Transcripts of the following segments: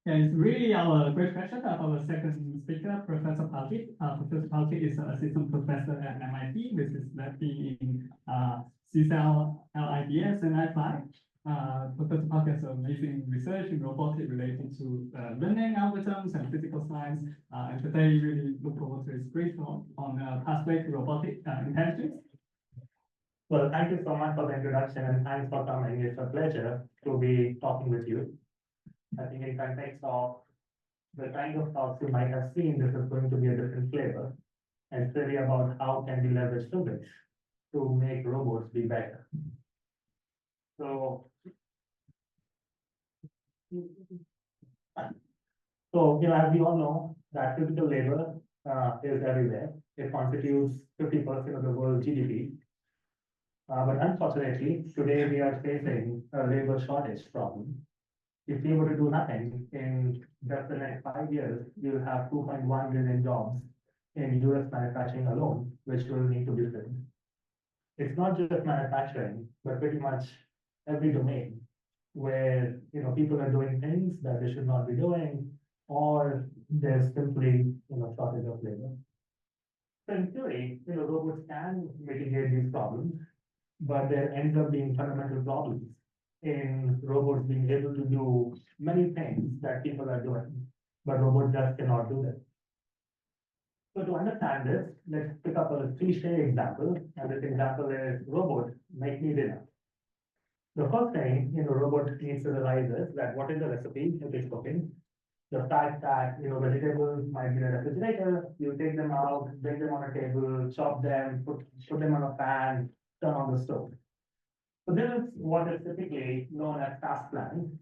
Yeah, it's really our great pleasure to have our second speaker, Professor Pulkit. Professor Pulkit is an assistant professor at MIT, which is lefty in CCL, LIBS, and IFI. Professor Pulkit has amazing research in robotics related to learning algorithms and physical science. And today, we really look forward to his brief on pathway to robotic intelligence. Well, thank you so much for the introduction and thanks for coming. It's a pleasure to be talking with you. I think in context of the kind of talks you might have seen, this is going to be a different flavor. And it's really about how can we leverage physics to make robots be better. So, as we all know, that physical labor is everywhere. It constitutes 50% of the world's GDP. But unfortunately, today we are facing a labor shortage problem. If we were to do nothing in just the next 5 years, you'll have 2.1 million jobs in US manufacturing alone, which will need to be filled. It's not just manufacturing, but pretty much every domain where people are doing things that they should not be doing, or there's simply shortage of labor. So in theory, robots can mitigate these problems, but there ends up being fundamental problems in robots being able to do many things that people are doing, but robots just cannot do them. So to understand this, let's pick up a cliche example, and this example is robot, make me dinner. The first thing, robot needs to realize is that what is the recipe it is cooking. The fact that, vegetables might be in a refrigerator, you take them out, bring them on a table, chop them, put them on a pan, turn on the stove. So this is what is typically known as task planning.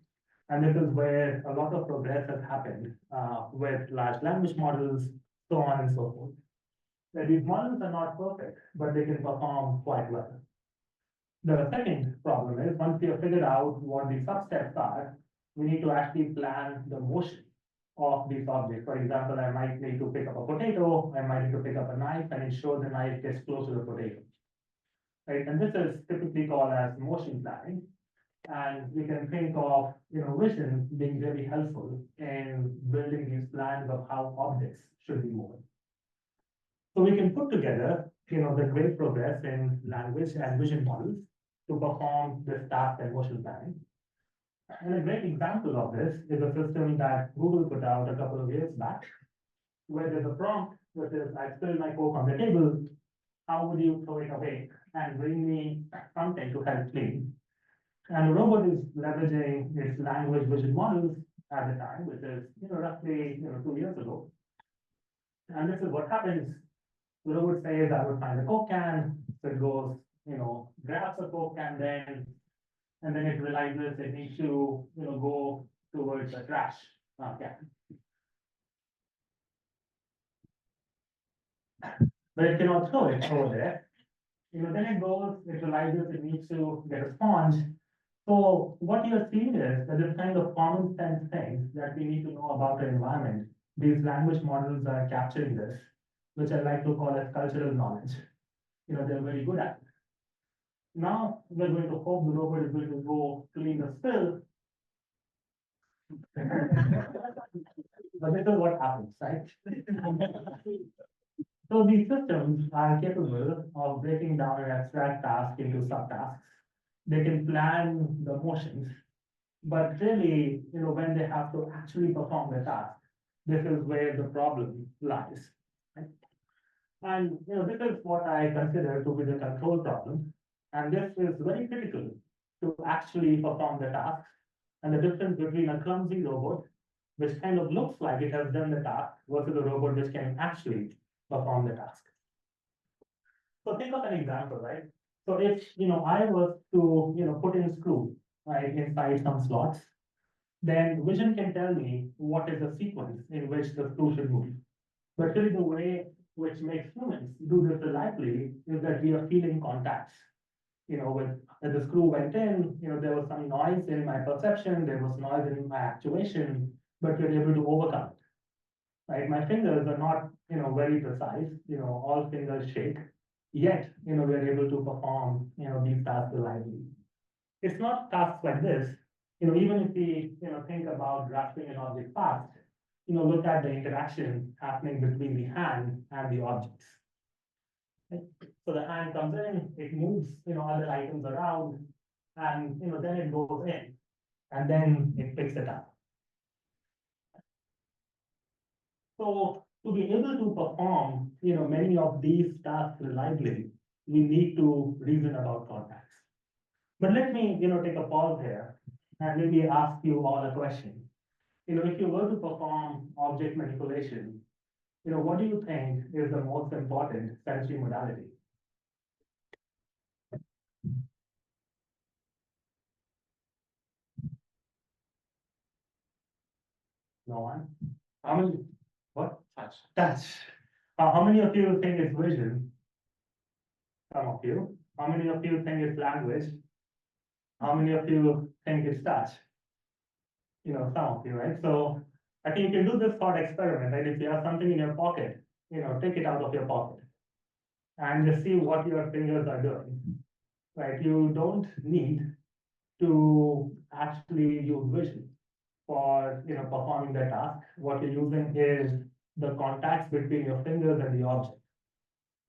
And this is where a lot of progress has happened with large language models, so on and so forth. Now, these models are not perfect, but they can perform quite well. The second problem is once we have figured out what the substeps are, we need to actually plan the motion of these objects. For example, I might need to pick up a potato, I might need to pick up a knife and ensure the knife gets close to the potato. Right? And this is typically called as motion planning. And we can think of vision being very helpful in building these plans of how objects should be moving. So we can put together the great progress in language and vision models to perform this task and motion planning. And a great example of this is a system that Google put out a couple of years back, where there's a prompt which is, I spilled my Coke on the table, how would you throw it away and bring me something to help clean? And the robot is leveraging its language vision models at the time, which is roughly 2 years ago. And this is what happens. The robot says, I would find a Coke can, so it goes, grabs a Coke can and then it realizes it needs to go towards the trash can. But it cannot throw it over there. Then it goes, it realizes it needs to get a sponge. So what you're seeing is that this kind of common sense things that we need to know about the environment, these language models are capturing this, which I like to call as cultural knowledge. They're very good at it. Now we're going to hope the robot is going to go clean the spill. But this is what happens, right? So these systems are capable of breaking down an abstract task into subtasks. They can plan the motions, but really, when they have to actually perform the task, this is where the problem lies. Right? And this is what I consider to be the control problem. And this is very critical to actually perform the tasks. And the difference between a clumsy robot, which kind of looks like it has done the task, versus a robot which can actually perform the task. So think of an example, right? So if I was to put in a screw right inside some slots, then vision can tell me what is the sequence in which the screw should move. But really the way which makes humans do this reliably is that we are feeling contacts. When the screw went in, there was some noise in my perception, there was noise in my actuation, but we're able to overcome it. Right? My fingers are not, very precise, all fingers shake, yet, we're able to perform, these tasks reliably. It's not tasks like this Even if we, think about grasping an object fast, look at the interaction happening between the hand and the objects. Right? So the hand comes in, it moves, other items around, and, then it goes in, and then it picks it up. So to be able to perform, many of these tasks reliably, we need to reason about contacts. But let me, take a pause here and maybe ask you all a question. If you were to perform object manipulation, what do you think is the most important sensory modality? No one? How many? What? Touch. Touch. How many of you think it's vision? Some of you. How many of you think it's language? How many of you think it's touch? Some of you, right? So I think you can do this thought experiment, right? If you have something in your pocket, take it out of your pocket and just see what your fingers are doing, right? You don't need to actually use vision for, performing the task. What you're using is the contacts between your fingers and the object.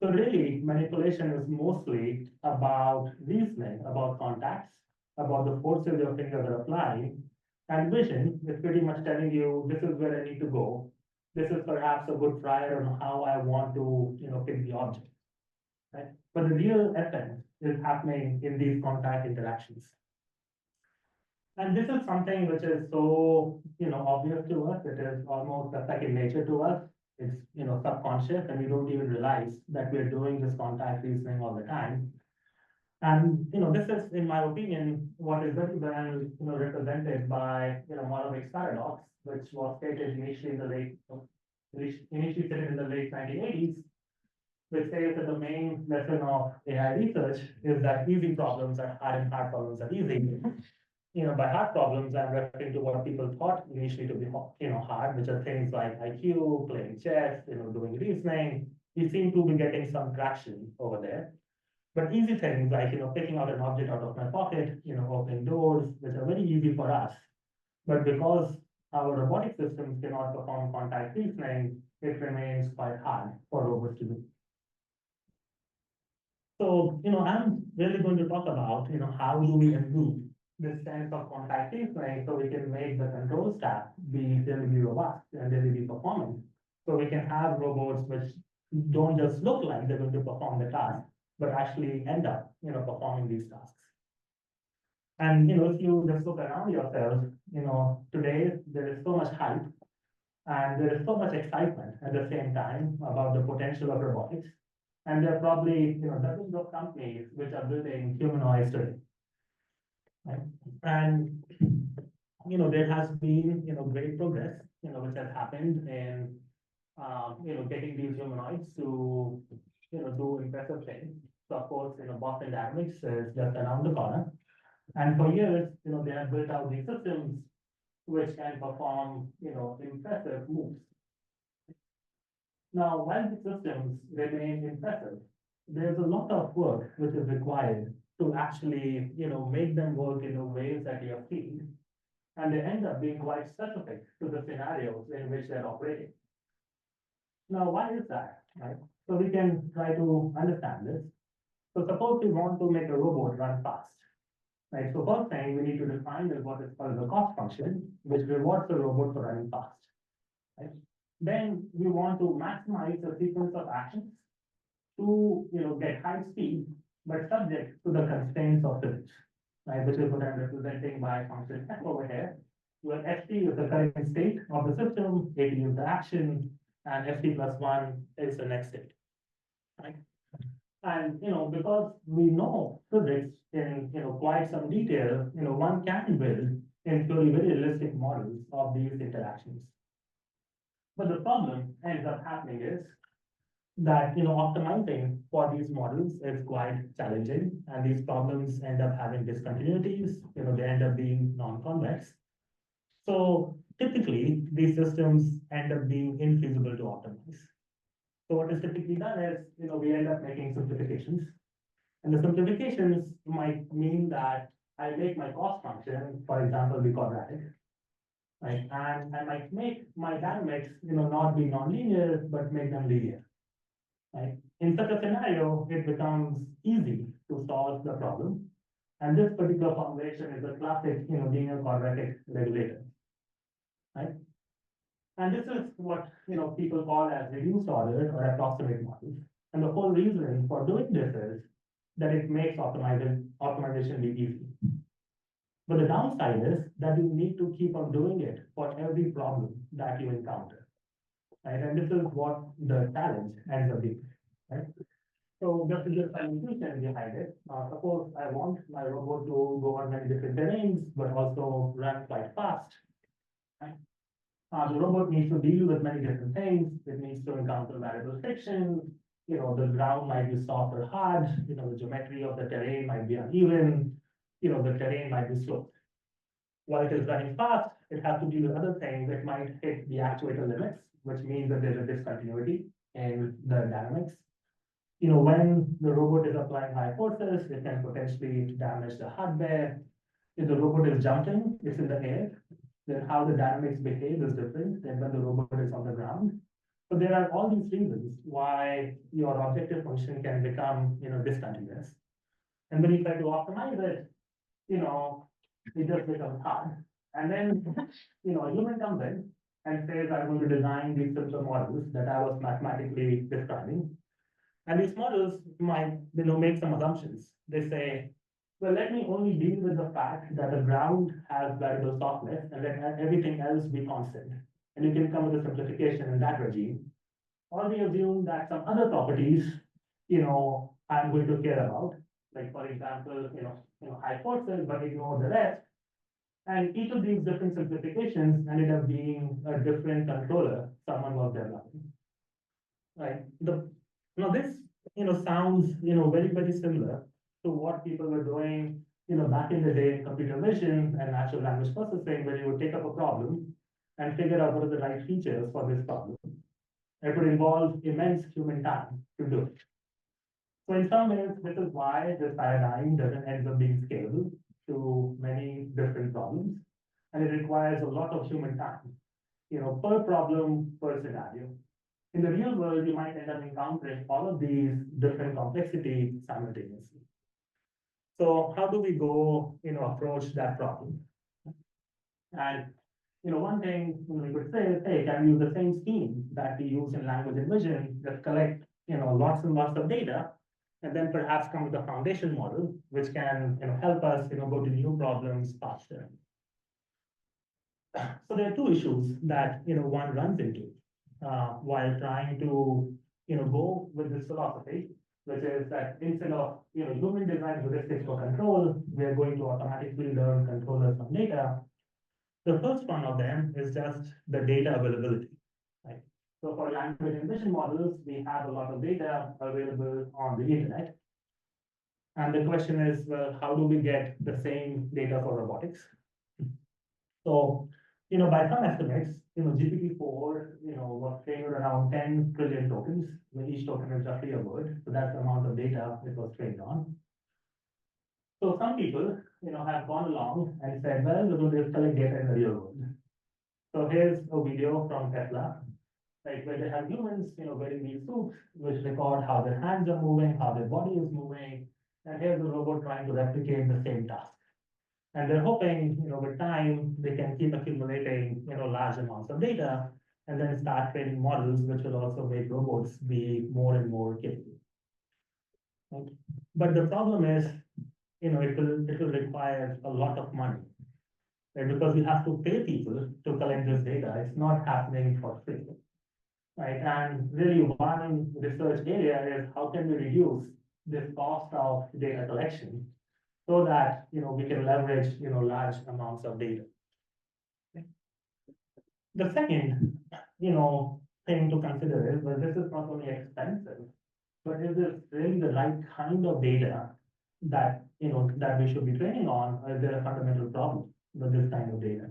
So really, manipulation is mostly about reasoning, about contacts, about the forces your fingers are applying, and vision is pretty much telling you, this is where I need to go. This is perhaps a good trial on how I want to, pick the object, right? But the real essence is happening in these contact interactions. And this is something which is so, obvious to us. It is almost a second nature to us. It's, subconscious, and we don't even realize that we're doing this contact reasoning all the time. And, this is, in my opinion, what is very well, represented by, Moravic's paradox, which was stated initially in the initially stated in the late 1980s, which says that the main lesson of AI research is that easy problems are hard and hard problems are easy. By hard problems, I'm referring to what people thought initially to be, hard, which are things like IQ, playing chess, doing reasoning. We seem to be getting some traction over there. But easy things like, picking out an object out of my pocket, opening doors, which are very easy for us. But because our robotic systems cannot perform contact reasoning, it remains quite hard for robots to do. So, I'm really going to talk about, how do we improve this sense of contact reasoning so we can make the control stack be really robust and really be performant. So we can have robots which don't just look like they're going to perform the task, but actually end up, performing these tasks. And, if you just look around yourself, today there is so much hype and there is so much excitement at the same time about the potential of robotics. And there are probably, dozens of companies which are building humanoids today. Right? And, there has been, great progress, which has happened in, getting these humanoids to, do impressive things. So of course, Boston Dynamics is just around the corner. And for years, they have built out these systems which can perform, impressive moves. Now, while the systems remain impressive, there's a lot of work which is required to actually, make them work in the ways that you have seen. And they end up being quite specific to the scenarios in which they're operating. Now, why is that, right? So we can try to understand this. So suppose we want to make a robot run fast, right? So first thing we need to define is what is called the cost function, which rewards the robot for running fast, right? Then we want to maximize the sequence of actions to, get high speed, but subject to the constraints of physics, right? Which is what I'm representing by function f over here, where ft is the current state of the system, at is the action, and ft plus 1 is the next state, right? And, because we know physics in, quite some detail, one can build in theory very realistic models of these interactions. But the problem ends up happening is that, optimizing for these models is quite challenging, and these problems end up having discontinuities, they end up being non-convex. So typically, these systems end up being infeasible to optimize. So what is typically done is, we end up making simplifications. And the simplifications might mean that, I make my cost function, for example, be quadratic, right? And I might make my dynamics, not be nonlinear, but make them linear, right? In such a scenario, it becomes easy to solve the problem. And this particular formulation is a classic, linear quadratic regulator, right? And this is what, people call as reduced order or approximate models. And the whole reason for doing this is that it makes optimization be easy. But the downside is that you need to keep on doing it for every problem that you encounter, right? And this is what the challenge ends up being, right? So just to give some intuition behind it, suppose I want my robot to go on many different terrains, but also run quite fast, right? The robot needs to deal with many different things. It needs to encounter variable friction. The ground might be soft or hard. The geometry of the terrain might be uneven. The terrain might be sloped. While it is running fast, it has to deal with other things. It might hit the actuator limits, which means that there's a discontinuity in the dynamics. When the robot is applying high forces, it can potentially damage the hardware. If the robot is jumping, it's in the air, then how the dynamics behave is different than when the robot is on the ground. So there are all these reasons why your objective function can become, discontinuous. And when you try to optimize it, it just becomes hard. And then, a human comes in and says, I'm going to design these simple models that I was mathematically describing. And these models might, make some assumptions. They say, well, let me only deal with the fact that the ground has variable softness and let everything else be constant. And you can come with a simplification in that regime. Or we assume that some other properties, I'm going to care about. Like, for example, high forces, but ignore the rest. And each of these different simplifications ended up being a different controller someone was developing. Right? Now this, sounds, very, very similar to what people were doing, back in the day in computer vision and natural language processing, where you would take up a problem and figure out what are the right features for this problem. It would involve immense human time to do it. So in some ways, this is why this paradigm doesn't end up being scalable to many different problems. And it requires a lot of human time, per problem, per scenario. In the real world, you might end up encountering all of these different complexities simultaneously. So how do we go, approach that problem? And, one thing we could say is, hey, can we use the same scheme that we use in language and vision that collect, lots and lots of data, and then perhaps come with a foundation model, which can, help us, go to new problems faster. So there are two issues that, one runs into while trying to, go with this philosophy, which is that instead of, human design heuristics for control, we are going to automatically learn controllers from data. The first one of them is just the data availability, right? So for language and vision models, we have a lot of data available on the internet. And the question is, well, how do we get the same data for robotics? So, by some estimates, GPT-4, was trained around 10 trillion tokens, where each token is roughly a word. So that's the amount of data it was trained on. So some people, have gone along and said, well, we're going to collect data in the real world. So here's a video from Tesla, like where they have humans, wearing these suits, which record how their hands are moving, how their body is moving. And here's the robot trying to replicate the same task. And they're hoping, with time, they can keep accumulating, large amounts of data and then start training models, which will also make robots be more and more capable. Right? But the problem is, it will require a lot of money, right? Because we have to pay people to collect this data. It's not happening for free, right? And really, one research area is how can we reduce this cost of data collection so that, we can leverage, large amounts of data. The second, thing to consider is, well, this is not only expensive, but is this really the right kind of data that, that we should be training on, or is there a fundamental problem with this kind of data?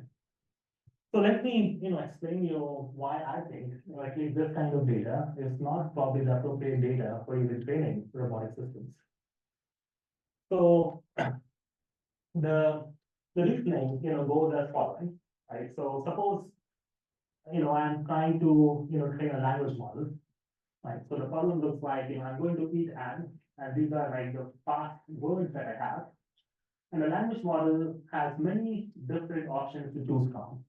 So let me, explain you why I think, at least this kind of data is not probably the appropriate data for even training robotic systems. So the reasoning, goes as following, right? So suppose, I'm trying to, train a language model, right? So the problem looks like, I'm going to eat ants, and these are like the past words that I have. And the language model has many different options to choose from.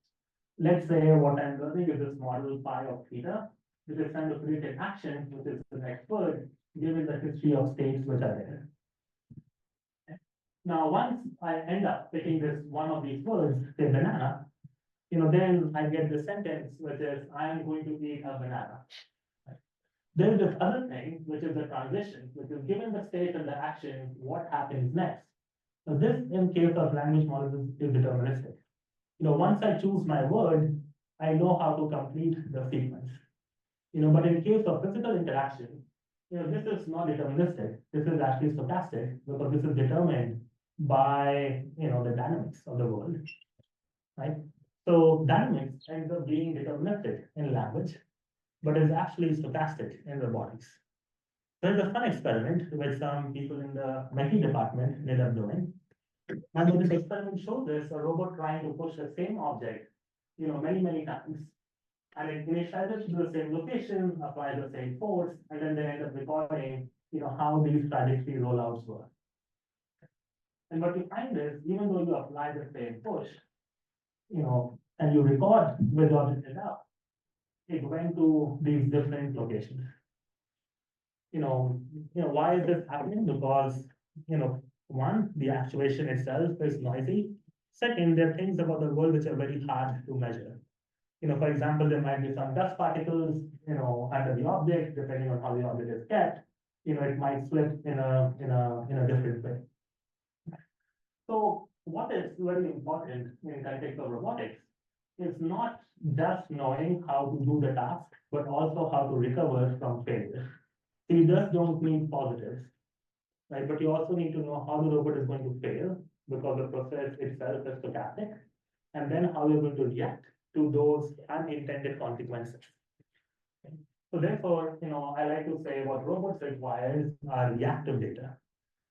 Let's say what I'm learning is this model phi of theta, which is trying to predict an action, which is the next word, given the history of states which are there. Now, once I end up picking this one of these words, say banana, then I get the sentence, which is, I am going to eat a banana. There is this other thing, which is the transition, which is given the state and the action, what happens next. So this, in case of language models, is deterministic. Once I choose my word, I know how to complete the sequence. But in case of physical interaction, this is not deterministic. This is actually stochastic because this is determined by, the dynamics of the world, right? So dynamics ends up being deterministic in language, but is actually stochastic in robotics. There's a fun experiment which some people in the MIT department ended up doing. And what this experiment shows is a robot trying to push the same object, many, many times. And it initializes to the same location, applies the same force, and then they end up recording, how these trajectory rollouts work. And what you find is, even though you apply the same push, and you record where the object is out, it went to these different locations. Why is this happening? Because, one, the actuation itself is noisy. Second, there are things about the world which are very hard to measure. For example, there might be some dust particles, under the object, depending on how the object is kept. It might slip in a different way. So what is very important in context of robotics is not just knowing how to do the task, but also how to recover from failure. So you just don't need positives, right? But you also need to know how the robot is going to fail because the process itself is stochastic, and then how you're going to react to those unintended consequences. So therefore, I like to say what robots requires are reactive data.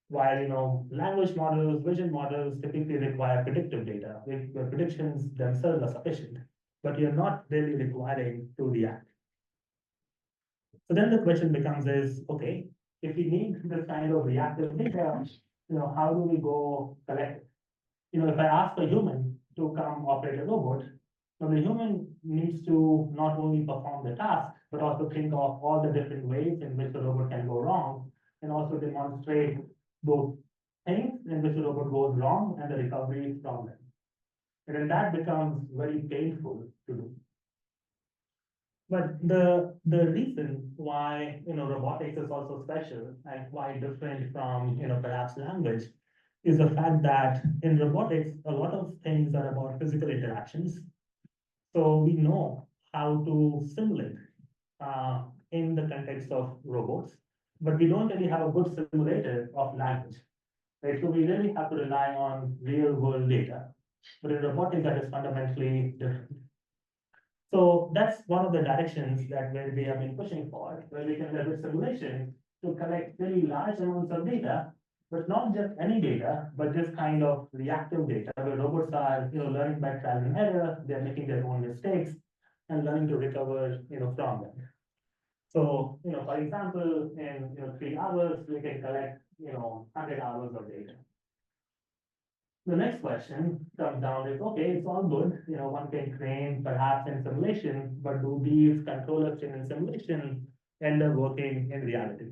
While, language models, vision models typically require predictive data, where predictions themselves are sufficient, but you're not really requiring to react. So then the question becomes is, okay, if we need this kind of reactive data, how do we go collect it? If I ask a human to come operate a robot, so the human needs to not only perform the task, but also think of all the different ways in which the robot can go wrong, and also demonstrate those things in which the robot goes wrong and the recovery from them. And then that becomes very painful to do. But the reason why robotics is also special and why different from perhaps language is the fact that in robotics a lot of things are about physical interactions. So we know how to simulate in the context of robots, but we don't really have a good simulator of language. Right? So we really have to rely on real world data. But in robotics, that is fundamentally different. So that's one of the directions that we have been pushing for, where we can leverage simulation to collect very large amounts of data, but not just any data, but this kind of reactive data, where robots are learning by trial and error, they're making their own mistakes and learning to recover from them. So for example, in 3 hours, we can collect 100 hours of data. The next question comes down is, okay, it's all good, one can train perhaps in simulation, but do these controllers trained in simulation end up working in reality?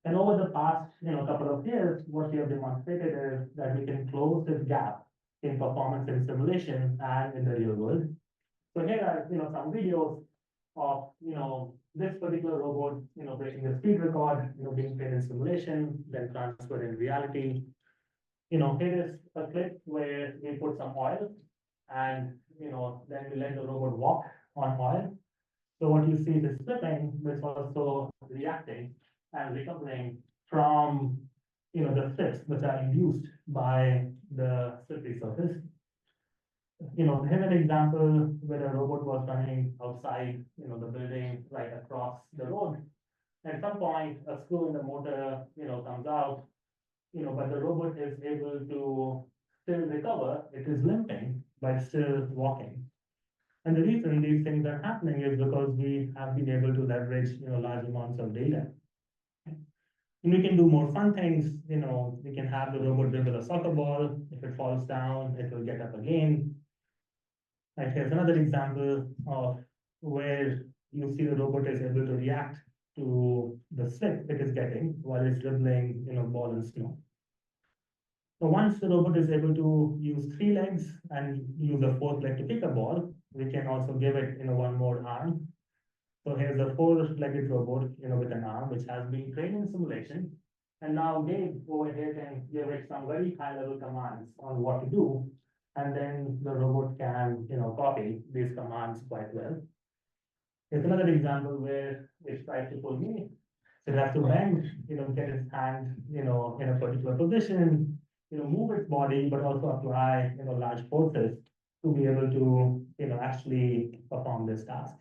And over the past, couple of years, what we have demonstrated is that we can close this gap in performance in simulation and in the real world. So here are, some videos of, this particular robot, breaking the speed record, being trained in simulation, then transferred in reality. Here is a clip where we put some oil and, then we let the robot walk on oil. So what you see is slipping, but it's also reacting and recovering from, the slips which are induced by the slippery surface. Here's an example where a robot was running outside, the building right across the road. At some point, a screw in the motor, comes out, but the robot is able to still recover, it is limping, but still walking. And the reason these things are happening is because we have been able to leverage, large amounts of data. And we can do more fun things, we can have the robot dribble a soccer ball. If it falls down, it will get up again. And here's another example of where you see the robot is able to react to the slip it is getting while it's dribbling, ball in snow. So once the robot is able to use 3 legs and use a 4th leg to kick a ball, we can also give it, one more arm. So here's a 4-legged robot, with an arm, which has been trained in simulation. And now Dave over here can give it some very high-level commands on what to do. And then the robot can, copy these commands quite well. Here's another example where it tries to pull me. So it has to bend, get its hand, in a particular position, move its body, but also apply, large forces to be able to, actually perform this task.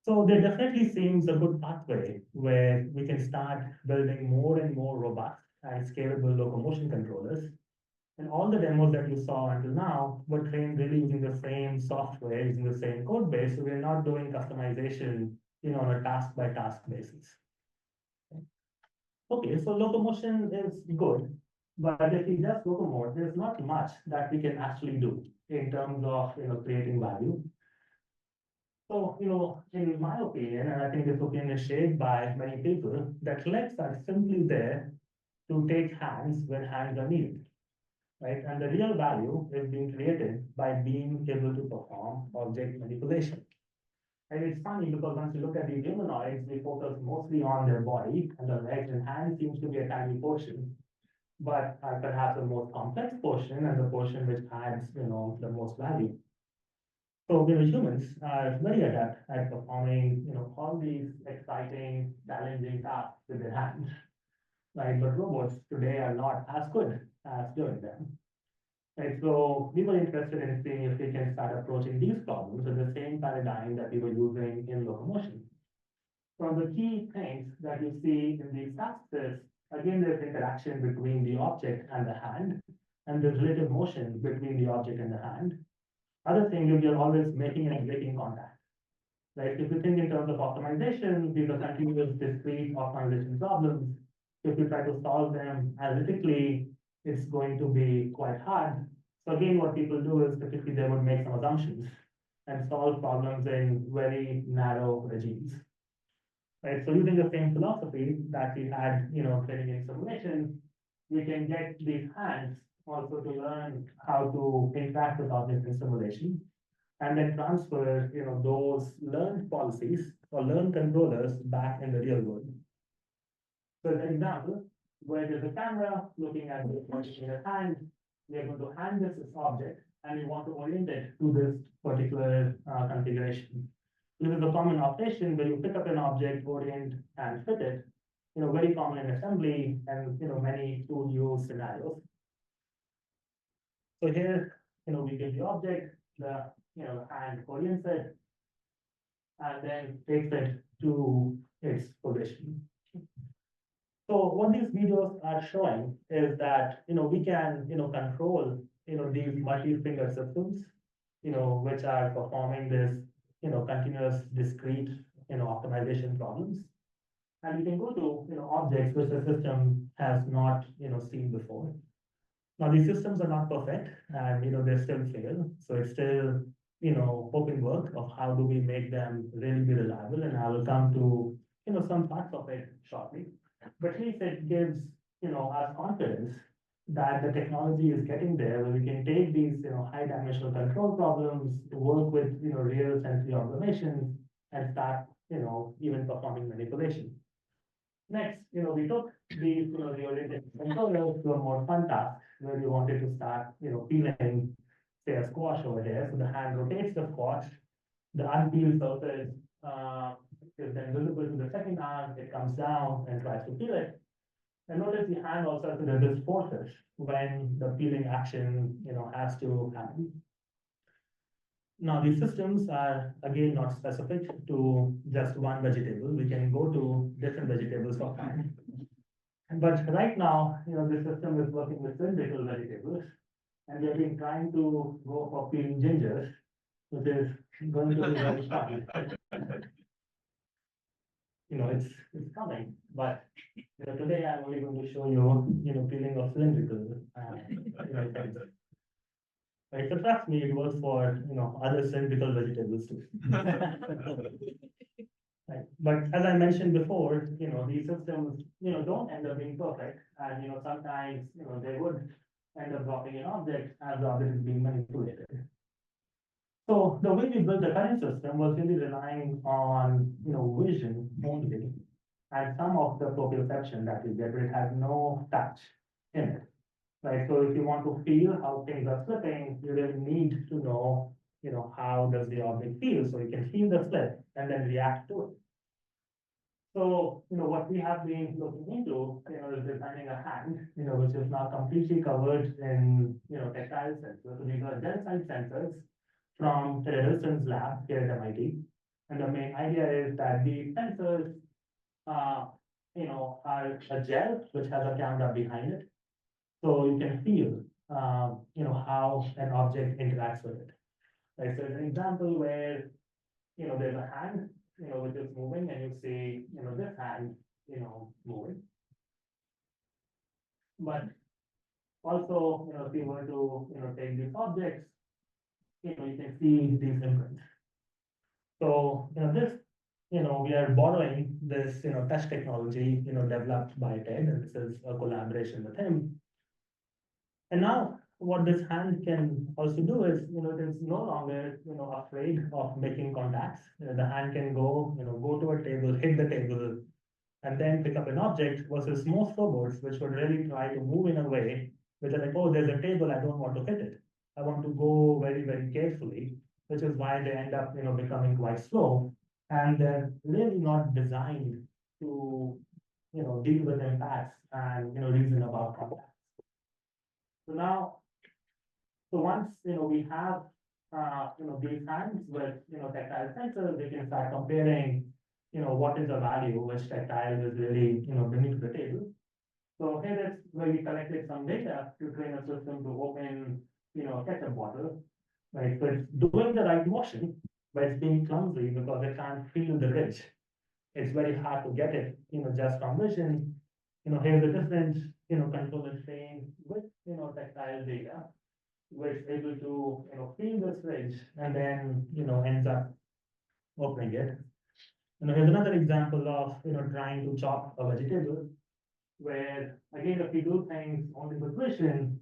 So there definitely seems a good pathway where we can start building more and more robust and scalable locomotion controllers. And all the demos that you saw until now were trained really using the same software, using the same code base. So we're not doing customization, on a task by task basis. Okay, so locomotion is good, but if we just locomote, there's not much that we can actually do in terms of, creating value. So, in my opinion, and I think this opinion is shared by many people, that legs are simply there to take hands when hands are needed, right? And the real value is being created by being able to perform object manipulation. And it's funny because once you look at these humanoids, we focus mostly on their body, and the legs and hands seems to be a tiny portion, but perhaps the most complex portion and the portion which adds, the most value. So, humans are very adept at performing, all these exciting, challenging tasks with their hands, right? But robots today are not as good as doing them. Right, so we were interested in seeing if we can start approaching these problems with the same paradigm that we were using in locomotion. So the key things that you see in these tasks is, again, there's interaction between the object and the hand, and there's relative motion between the object and the hand. Other thing is you're always making and breaking contact. Right? If you think in terms of optimization, these are continuous discrete optimization problems. If you try to solve them analytically, it's going to be quite hard. So again, what people do is typically they would make some assumptions and solve problems in very narrow regimes. Right? So using the same philosophy that we had, training in simulation, we can get these hands also to learn how to interact with objects in simulation, and then transfer, those learned policies or learned controllers back in the real world. So as an example, where there's a camera looking at the in your hand, we are going to hand this object, and we want to orient it to this particular configuration. This is a common operation where you pick up an object, orient, and fit it. Very common in assembly and many tool use scenarios. So here, we give the object, the hand orients it, and then takes it to its position. So what these videos are showing is that we can control these multi-finger systems, which are performing this continuous discrete optimization problems. And we can go to objects which the system has not seen before. Now these systems are not perfect, and they still fail. So it's still open work of how do we make them really be reliable, and I will come to some parts of it shortly. But at least it gives us confidence that the technology is getting there, where we can take these high dimensional control problems to work with real sensory observations and start even performing manipulation. Next, we took these reoriented controllers to a more fun task where we wanted to start peeling, say, a squash over here. So the hand rotates the squash, the unpeeled surface is then visible to the second arm, it comes down and tries to peel it. And notice the hand also has to resist forces when the peeling action has to happen. Now these systems are again not specific to just one vegetable. We can go to different vegetables for fun. But right now, this system is working with cylindrical vegetables. And we have been trying to go for peeling gingers, which is going to be very fun. It's coming, but today I'm only going to show you, peeling of cylindrical. Things. Right, so trust me, it works for other cylindrical vegetables too. Right. But as I mentioned before, these systems, don't end up being perfect, and sometimes they would end up dropping an object as the object is being manipulated. So the way we built the current system was really relying on vision only, and some of the proprioception that you get, but it has no touch in it. Right. So if you want to feel how things are slipping, you really need to know, how does the object feel, so you can feel the slip and then react to it. So, what we have been looking into, is designing a hand, which is now completely covered in, tactile sensors. So these are gel-side sensors from Wilson's lab here at MIT. And the main idea is that the sensors, are a gel which has a camera behind it. So you can feel, how an object interacts with it. Right, so it's an example where, there's a hand, which is moving, and you see, this hand, moving. But also, if you were to, take these objects, you can see these imprints. So, this, we are borrowing this, touch technology, developed by Ted, and this is a collaboration with him. And now what this hand can also do is, it is no longer, afraid of making contacts. The hand can go, go to a table, hit the table, and then pick up an object, versus most robots, which would really try to move in a way which are like, oh, there's a table, I don't want to hit it. I want to go very, very carefully, which is why they end up, becoming quite slow. And they're really not designed to, deal with impacts and, reason about contacts. So now, so once we have these hands with tactile sensors, we can start comparing what is the value which tactile is really bringing to the table. So here is where we collected some data to train a system to open a ketchup bottle. Right, so it's doing the right motion, but it's being clumsy because it can't feel the ridge. It's very hard to get it just from vision. Here's a different controller trained with tactile data, which is able to feel this ridge and then ends up opening it. Here's another example of trying to chop a vegetable, where again if we do things only with vision,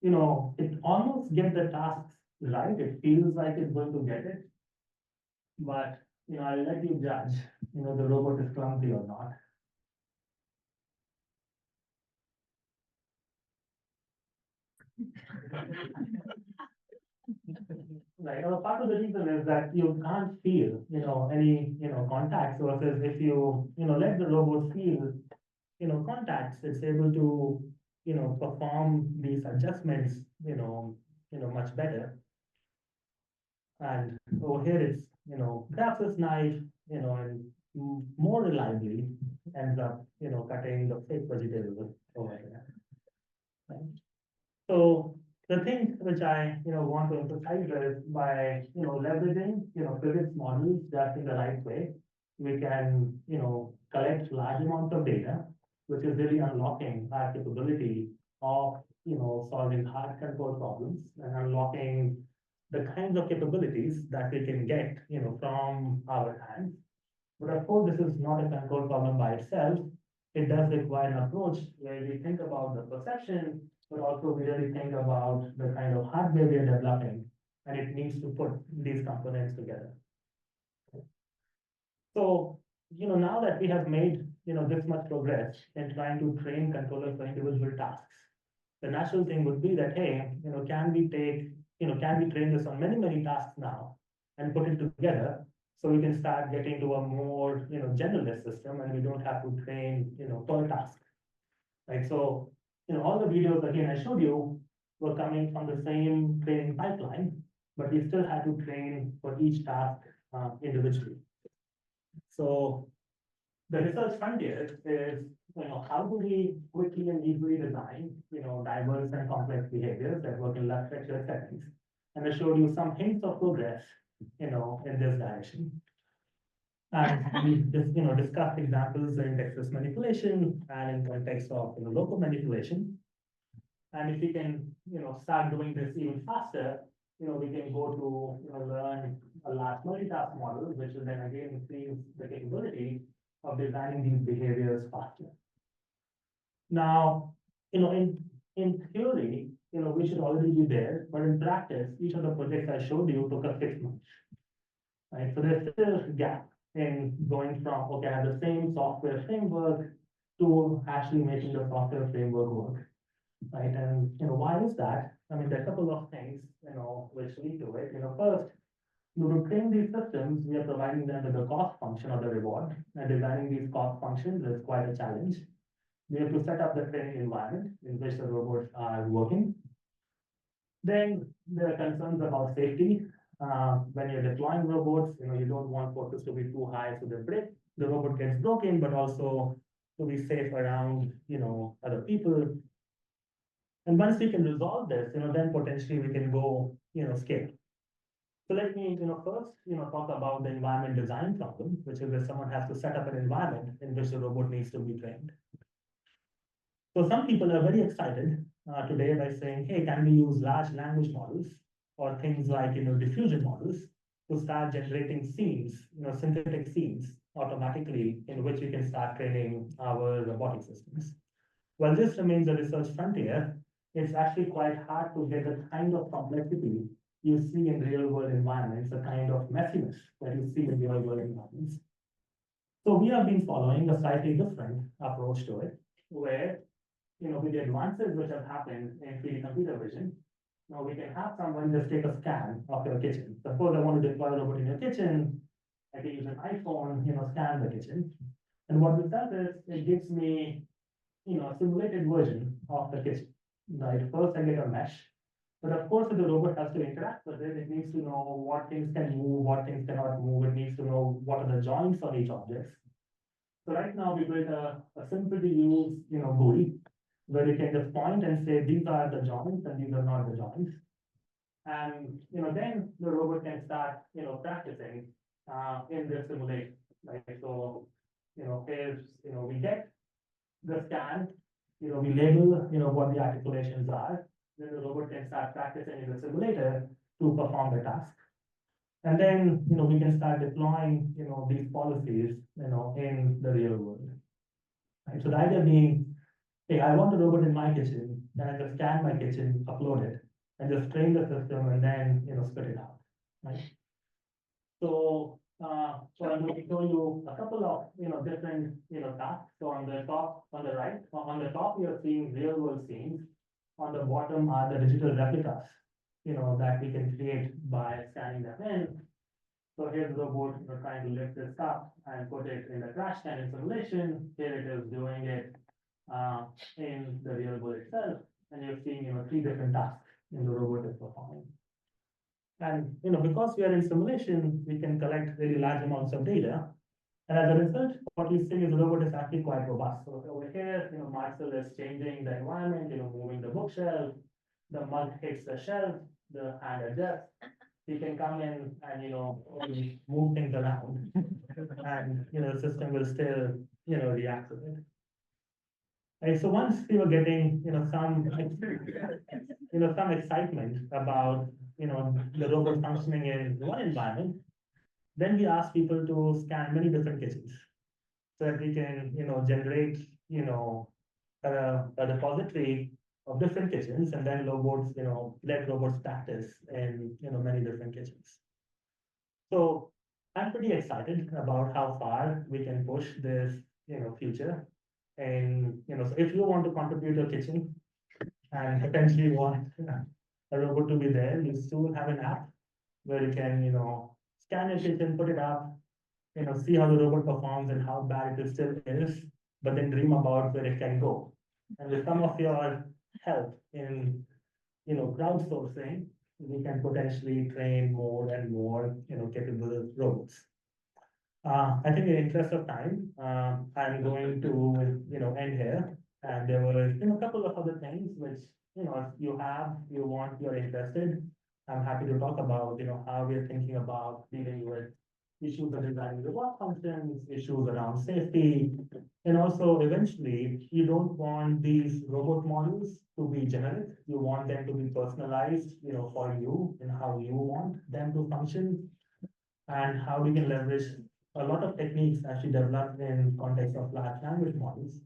it almost gets the tasks right. It feels like it's going to get it, but I'll let you judge the robot is clumsy or not. Right. Part of the reason is that you can't feel, any, contacts, versus if you, let the robot feel, contacts, it's able to, perform these adjustments, much better. And over here it's, grabs this knife, and more reliably ends up, cutting the fake vegetable over here. Right? So the thing which I want to emphasize is by leveraging physics models just in the right way, we can collect large amounts of data, which is really unlocking our capability of solving hard control problems and unlocking the kinds of capabilities that we can get from our hands. But of course, this is not a control problem by itself. It does require an approach where we think about the perception, but also we really think about the kind of hardware we are developing, and it needs to put these components together. So, now that we have made, this much progress in trying to train controllers for individual tasks, the natural thing would be that, hey, can we train this on many, many tasks now and put it together so we can start getting to a more, generalist system, and we don't have to train, per task. Right, so, all the videos again I showed you were coming from the same training pipeline, but we still had to train for each task individually. So the research frontier is how do we quickly and easily design, diverse and complex behaviors that work in less structured settings? And I showed you some hints of progress, in this direction. And we just, discussed examples in text manipulation and in context of, local manipulation. And if we can, start doing this even faster, we can go to, learn a large multitask model, which will then again increase the capability of designing these behaviors faster. Now, in theory, we should already be there, but in practice, each of the projects I showed you took us 6 months. Right? So there's still a gap in going from, okay, I have the same software framework to actually making the software framework work. Right? And why is that? I mean, there are a couple of things, which lead to it. First, to train these systems, we are providing them with the cost function or the reward. And designing these cost functions is quite a challenge. We have to set up the training environment in which the robots are working. Then there are concerns about safety. When you're deploying robots, you don't want forces to be too high so the robot gets broken, but also to be safe around, other people. And once we can resolve this, then potentially we can go, scale. So let me, first, talk about the environment design problem, which is that someone has to set up an environment in which the robot needs to be trained. So some people are very excited today by saying, hey, can we use large language models or things like, diffusion models to start generating scenes, synthetic scenes automatically in which we can start training our robotic systems. While this remains a research frontier, it's actually quite hard to get the kind of complexity you see in real world environments, the kind of messiness that you see in real world environments. So we have been following a slightly different approach to it, where, with the advances which have happened in 3D computer vision, now we can have someone just take a scan of your kitchen. Suppose I want to deploy a robot in your kitchen, I can use an iPhone, scan the kitchen. And what this does is it gives me, a simulated version of the kitchen. Right? First I get a mesh, but of course if the robot has to interact with it, it needs to know what things can move, what things cannot move. It needs to know what are the joints on each object. So right now we built a simple to use, GUI, where you can just point and say, these are the joints and these are not the joints. And, then the robot can start, practicing in this simulation. Right? So, here's, we get the scan, we label, what the articulations are. Then the robot can start practicing in the simulator to perform the task. And then, we can start deploying, these policies, in the real world. Right? So the idea being, hey, I want a robot in my kitchen, then I just scan my kitchen, upload it, and just train the system and then, spit it out. Right? So, I'm going to show you a couple of, different, tasks. So on the top, on the right, on the top, you're seeing real world scenes. On the bottom are the digital replicas, that we can create by scanning them in. So here's the robot, trying to lift this up and put it in the trash can in simulation. Here it is doing it in the real world itself. And you're seeing, 3 different tasks in the robot is performing. And, because we are in simulation, we can collect really large amounts of data. And as a result, what you see is the robot is actually quite robust. So over here, Marcel is changing the environment, moving the bookshelf, the mug hits the shelf, the hand adjusts. He can come in and, move things around. And, the system will still, react to it. And so once we were getting, some excitement about, the robot functioning in one environment, then we asked people to scan many different kitchens so that we can, generate, a repository of different kitchens, and then robots, let robots practice in, many different kitchens. So I'm pretty excited about how far we can push this, future. And, so if you want to contribute your kitchen and potentially want a robot to be there, you soon have an app where you can, scan your kitchen, put it up, see how the robot performs and how bad it still is, but then dream about where it can go. And with some of your help in, crowdsourcing, we can potentially train more and more, capable robots. I think in the interest of time, I'm going to, end here. And there were, a couple of other things which, if you want, you're interested. I'm happy to talk about, how we're thinking about dealing with issues of designing reward functions, issues around safety. And also eventually, you don't want these robot models to be generic. You want them to be personalized, for you and how you want them to function, and how we can leverage a lot of techniques actually developed in context of large language models.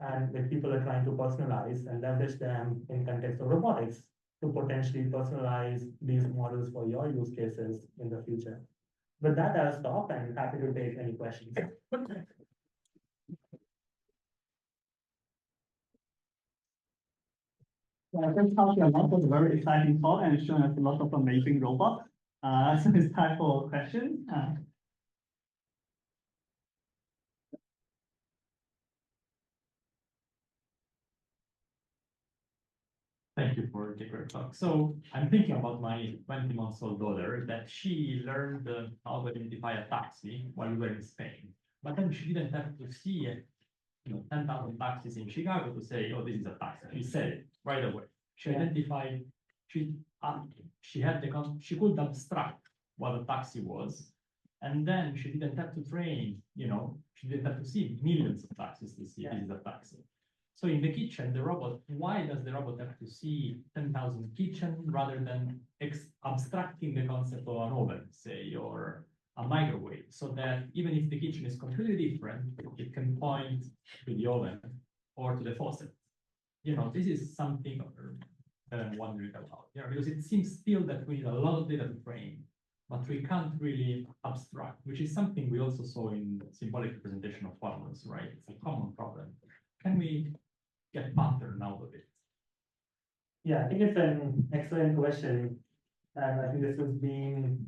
And if people are trying to personalize and leverage them in context of robotics to potentially personalize these models for your use cases in the future. With that, I'll stop and happy to take any questions. I think Pulkit Agrawal was a very exciting talk and shown us a lot of amazing robots. So it's time for questions. Thank you for the great talk. So I'm thinking about my 20-month-old daughter that she learned how to identify a taxi while we were in Spain. But then she didn't have to see 10,000 taxis in Chicago to say, oh, this is a taxi. She said it right away. She identified, she had she could abstract what a taxi was. And then she didn't have to train, she didn't have to see millions of taxis to see this is a taxi. So in the kitchen, the robot, why does the robot have to see 10,000 kitchen rather than abstracting the concept of an oven, say, or a microwave, so that even if the kitchen is completely different, it can point to the oven or to the faucet. This is something that I'm wondering about, because it seems still that we need a lot of data to train, but we can't really abstract, which is something we also saw in symbolic representation of formulas, right? It's a common problem. Can we get pattern out of it? Yeah, I think it's an excellent question. And I think this has been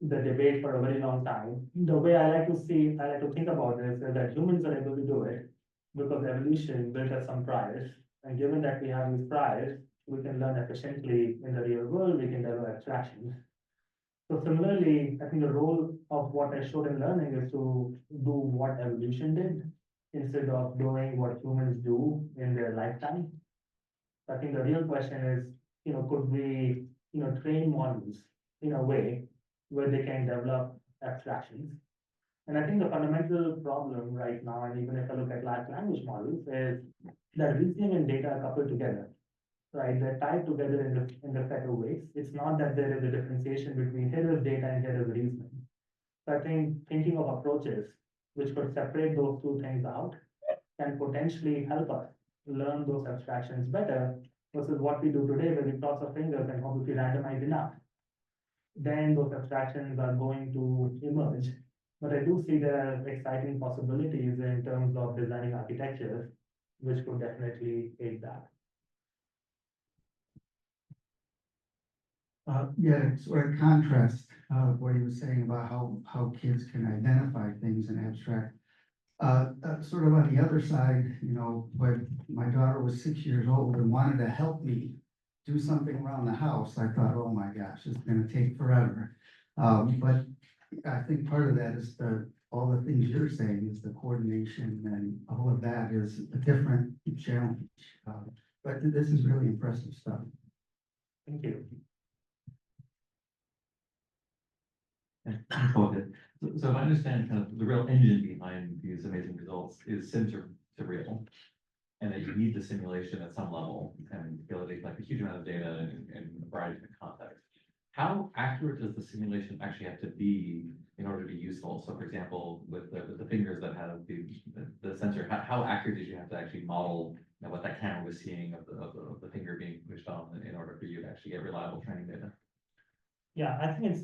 the debate for a very long time. The way I like to think about this is that humans are able to do it because evolution built us some priors. And given that we have these priors, we can learn efficiently in the real world, we can develop abstractions. So similarly, I think the role of what I showed in learning is to do what evolution did instead of doing what humans do in their lifetime. I think the real question is, could we, train models in a way where they can develop abstractions? And I think the fundamental problem right now, and even if I look at large language models, is that reasoning and data are coupled together, right? They're tied together in the set of ways. It's not that there is a differentiation between here is data and here is reasoning. So I think thinking of approaches which could separate those two things out can potentially help us learn those abstractions better versus what we do today, where we cross our fingers and hope if we randomize enough, then those abstractions are going to emerge. But I do see there are exciting possibilities in terms of designing architectures, which could definitely aid that. Yeah, to sort of contrast what he was saying about how kids can identify things in abstract. Sort of on the other side, when my daughter was 6 years old and wanted to help me do something around the house, I thought, oh my gosh, it's going to take forever. But I think part of that is all the things you're saying is the coordination, and all of that is a different challenge. But this is really impressive stuff. Thank you. So if I understand kind of the real engine behind these amazing results is sim to real, and that you need the simulation at some level and be able to collect a huge amount of data in a variety of contexts. How accurate does the simulation actually have to be in order to be useful? So for example, with the fingers that have the sensor, how accurate did you have to actually model what that camera was seeing of the finger being pushed on in order for you to actually get reliable training data? Yeah, I think it's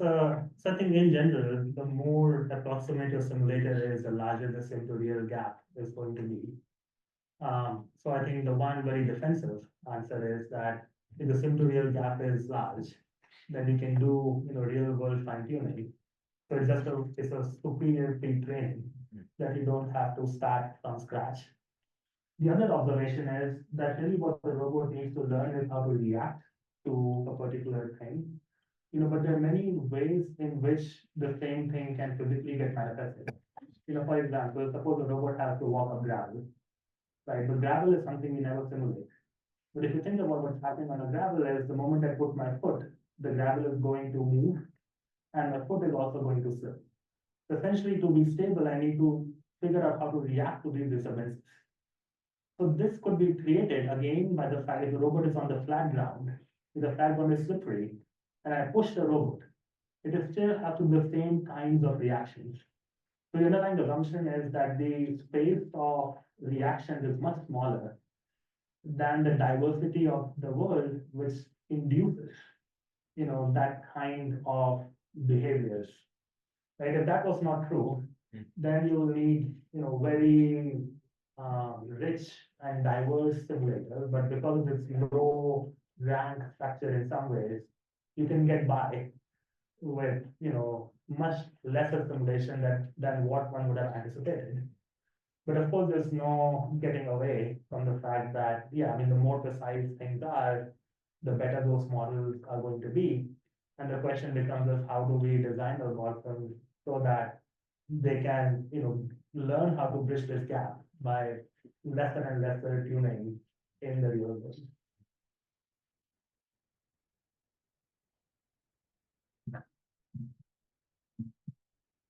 something in general, the more approximate your simulator is, the larger the sim to real gap is going to be. So I think the one very defensive answer is that if the sim to real gap is large, then you can do real world fine tuning. So it's a superior pre-training that you don't have to start from scratch. The other observation is that really what the robot needs to learn is how to react to a particular thing. But there are many ways in which the same thing can physically get manifested. For example, suppose a robot has to walk up gravel, right? But gravel is something we never simulate. But if you think about what's happening on a gravel is the moment I put my foot, the gravel is going to move and my foot is also going to slip. So essentially, to be stable, I need to figure out how to react to these disturbances. So this could be created again by the fact if the robot is on the flat ground, if the flat ground is slippery, and I push the robot, it will still have to do the same kinds of reactions. So the underlying assumption is that the space of reaction is much smaller than the diversity of the world, which induces, that kind of behaviors. Right? If that was not true, then you will need, very rich and diverse simulators. But because of its low rank structure in some ways, you can get by with, much lesser simulation than what one would have anticipated. But of course, there's no getting away from the fact that, yeah, I mean, the more precise things are, the better those models are going to be. And the question becomes of how do we design those models so that they can, learn how to bridge this gap by lesser and lesser tuning in the real world.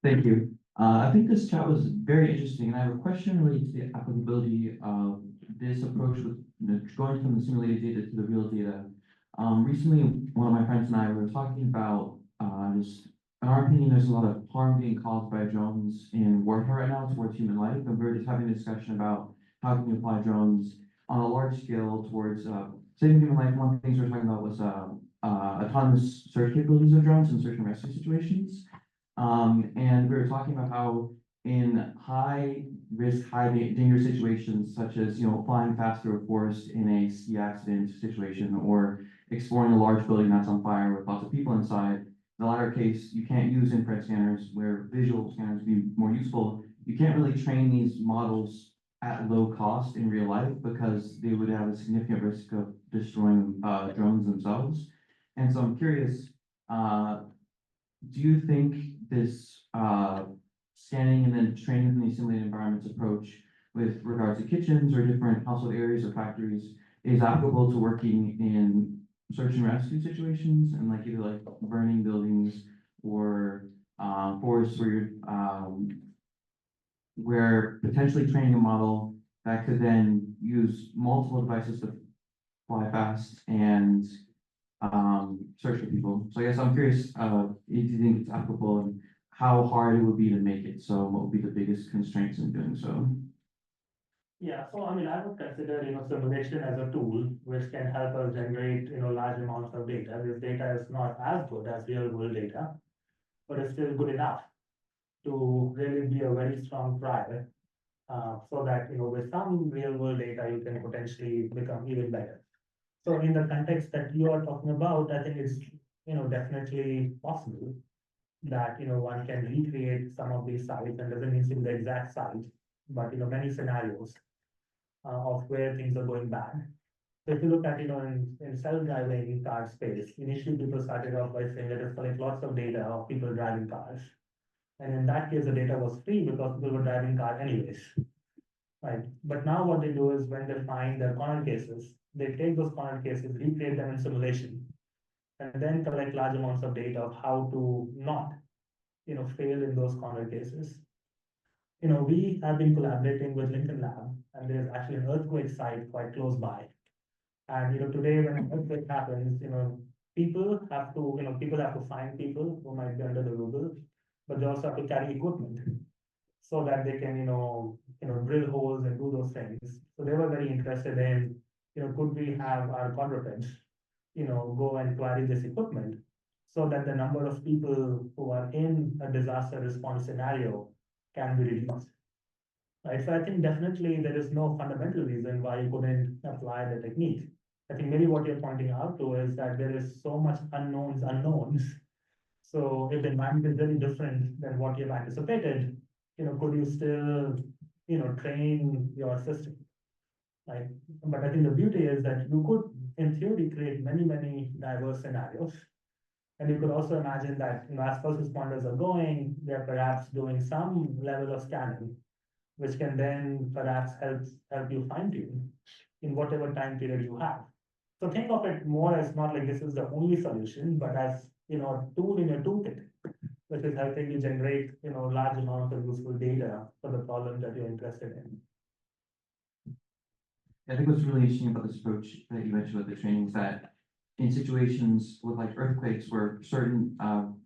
Thank you. I think this chat was very interesting, and I have a question related to the applicability of this approach with going from the simulated data to the real data. Recently, one of my friends and I were talking about just, in our opinion, there's a lot of harm being caused by drones in warfare right now towards human life, and we were just having a discussion about how can you apply drones on a large scale towards saving human life. One of the things we were talking about was autonomous search capabilities of drones in search and rescue situations. And we were talking about how in high risk, high danger situations, such as, flying fast through a forest in a ski accident situation, or exploring a large building that's on fire with lots of people inside, in the latter case, you can't use infrared scanners where visual scanners would be more useful. You can't really train these models at low cost in real life because they would have a significant risk of destroying drones themselves. And so I'm curious, do you think this scanning and then training in these simulated environments approach with regards to kitchens or different household areas or factories is applicable to working in search and rescue situations and like either like burning buildings or forests where potentially training a model that could then use multiple devices to fly fast and search for people. So I guess I'm curious if you think it's applicable and how hard it would be to make it. So what would be the biggest constraints in doing so? Yeah, so I mean, I would consider, simulation as a tool which can help us generate, large amounts of data. This data is not as good as real world data, but it's still good enough to really be a very strong trial. So that, with some real world data, you can potentially become even better. So in the context that you are talking about, I think it's, definitely possible that, one can recreate some of these sites and doesn't need to be the exact site, but, many scenarios of where things are going bad. So if you look at, in self-driving car space, initially people started off by saying let us collect lots of data of people driving cars. And in that case, the data was free because people were driving cars anyways. Right. But now what they do is when they find their corner cases, they take those corner cases, recreate them in simulation, and then collect large amounts of data of how to not, fail in those corner cases. We have been collaborating with Lincoln Lab, and there's actually an earthquake site quite close by. And today when an earthquake happens, people have to find people who might be under the rubble, but they also have to carry equipment so that they can, drill holes and do those things. So they were very interested in, could we have our quadrupeds, go and carry this equipment so that the number of people who are in a disaster response scenario can be reduced. Right, so I think definitely there is no fundamental reason why you couldn't apply the technique. I think maybe what you're pointing out to is that there is so much unknowns. So if the environment is very different than what you've anticipated, could you still, train your system? Right? But I think the beauty is that you could, in theory, create many diverse scenarios. And you could also imagine that, as first responders are going, they're perhaps doing some level of scanning, which can then perhaps help you fine tune in whatever time period you have. So think of it more as not like this is the only solution, but as, a tool in your toolkit, which is helping you generate, large amounts of useful data for the problem that you're interested in. I think what's really interesting about this approach that you mentioned with the training is that in situations with like earthquakes where certain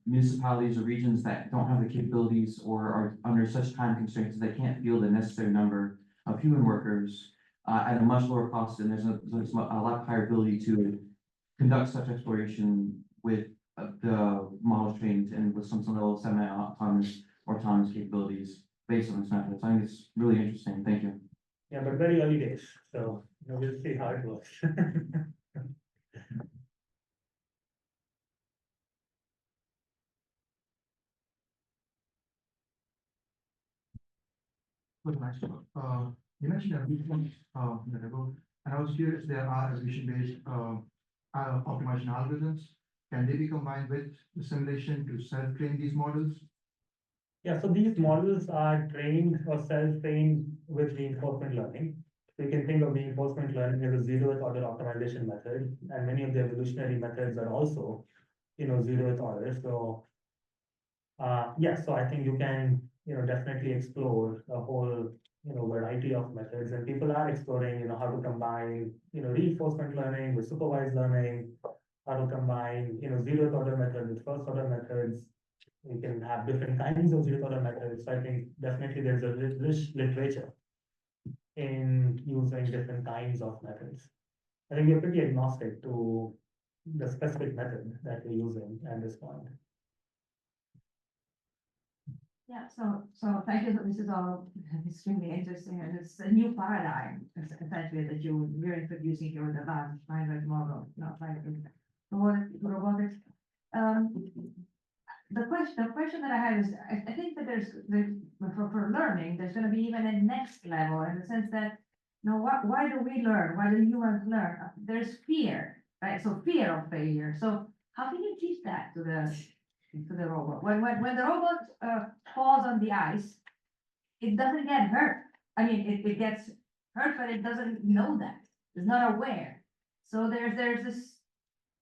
municipalities or regions that don't have the capabilities or are under such time constraints that they can't field the necessary number of human workers at a much lower cost, and there's a lot higher ability to conduct such exploration with the models trained and with some level of semi-autonomous or autonomous capabilities based on this method. So I think it's really interesting. Thank you. Yeah, but very early days, so we'll see how it works. Good, nice. You mentioned a weak point, minute ago, and I was curious, there are vision-based, optimization algorithms. Can they be combined with the simulation to self-train these models? Yeah, so these models are trained or self-trained with reinforcement learning. So you can think of reinforcement learning as a zeroth order optimization method, and many of the evolutionary methods are also, zeroth order. So, yeah, so I think you can, definitely explore a whole, variety of methods, and people are exploring, how to combine, reinforcement learning with supervised learning, how to combine, zeroth order methods with first order methods. We can have different kinds of zeroth order methods. So I think definitely there's a rich literature in using different kinds of methods. I think we're pretty agnostic to the specific method that we're using at this point. Yeah, so thank you. So this is all extremely interesting, and it's a new paradigm essentially that you're introducing here with the large language model, not like robotics. The question that I have is, I think that there's for learning, there's going to be even a next level in the sense that, why do we learn? Why do humans learn? There's fear, right? So fear of failure. So how can you teach that to the robot? When the robot falls on the ice, it doesn't get hurt. I mean, it gets hurt, but it doesn't know that. It's not aware. So there's this